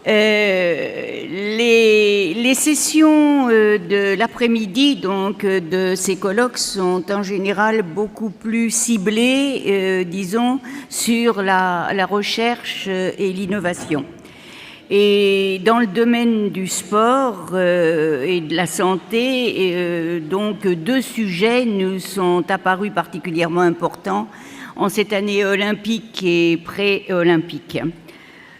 Les sessions de l'après-midi, donc de ces colloques, sont en général beaucoup plus ciblées, disons, sur la recherche et l'innovation. Et dans le domaine du sport et de la santé, donc deux sujets nous sont apparus particulièrement importants en cette année olympique et pré-olympique.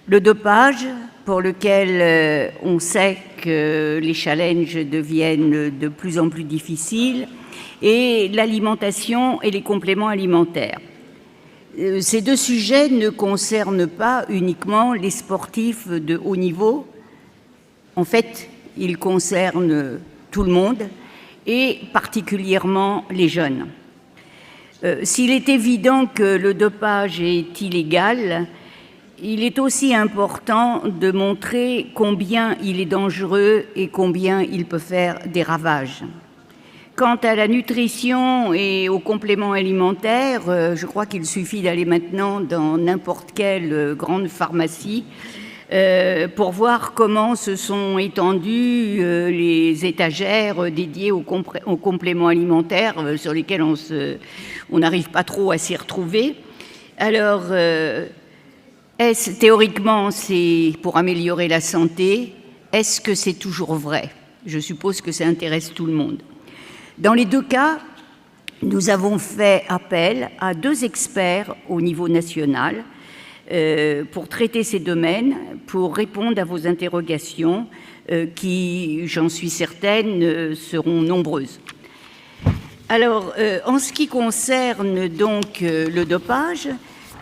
Le dopage, pour lequel on sait que les challenges deviennent de plus en plus difficiles, et l'alimentation et les compléments alimentaires. Ces deux sujets ne concernent pas uniquement les sportifs de haut niveau. En fait, ils concernent tout le monde et particulièrement les jeunes. S'il est évident que le dopage est illégal, il est aussi important de montrer combien il est dangereux et combien il peut faire des ravages. Quant à la nutrition et aux compléments alimentaires, je crois qu'il suffit d'aller maintenant dans n'importe quelle grande pharmacie pour voir comment se sont étendues les étagères dédiées aux compléments alimentaires sur lesquels on n'arrive pas trop à s'y retrouver. Alors, théoriquement, c'est pour améliorer la santé. Est-ce que c'est toujours vrai? Je suppose que ça intéresse tout le monde. Dans les deux cas, nous avons fait appel à deux experts au niveau national pour traiter ces domaines, pour répondre à vos interrogations qui, j'en suis certaine, seront nombreuses. Alors, en ce qui concerne donc le dopage,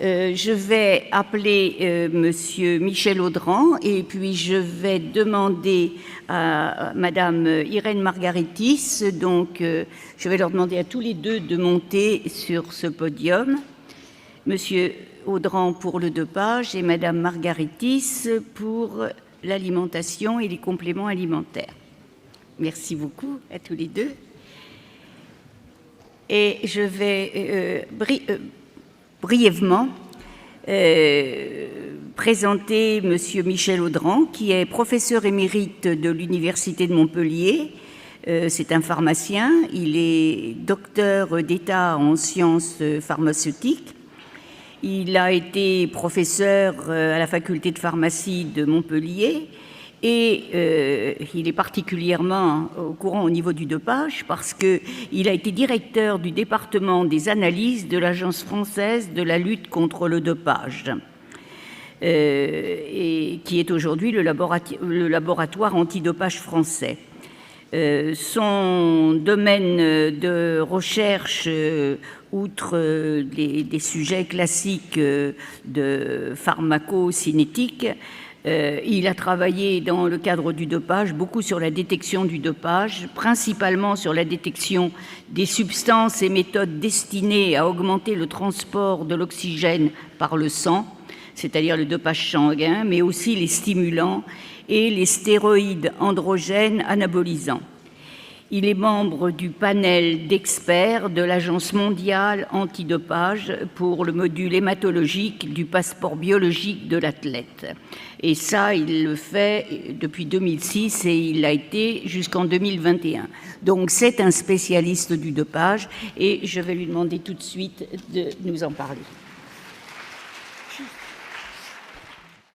je vais appeler Monsieur Michel Audran et puis je vais demander à Madame Irène Margaritis, donc je vais leur demander à tous les deux de monter sur ce podium. Monsieur Audran pour le dopage et Madame Margaritis pour l'alimentation et les compléments alimentaires. Merci beaucoup à tous les deux. Et je vais brièvement présenter Monsieur Michel Audran, qui est professeur émérite de l'Université de Montpellier. C'est un pharmacien, il est docteur d'État en sciences pharmaceutiques. Il a été professeur à la faculté de pharmacie de Montpellier et il est particulièrement au courant au niveau du dopage parce qu'il a été directeur du département des analyses de l'Agence française de la lutte contre le dopage, et qui est aujourd'hui le laboratoire antidopage français. Son domaine de recherche, outre des sujets classiques de pharmacocinétique, il a travaillé dans le cadre du dopage, beaucoup sur la détection du dopage, principalement sur la détection des substances et méthodes destinées à augmenter le transport de l'oxygène par le sang, c'est-à-dire le dopage sanguin, mais aussi les stimulants et les stéroïdes androgènes anabolisants. Il est membre du panel d'experts de l'Agence mondiale antidopage pour le module hématologique du passeport biologique de l'athlète. Et ça, il le fait depuis 2006 et il l'a été jusqu'en 2021. Donc c'est un spécialiste du dopage et je vais lui demander tout de suite de nous en parler.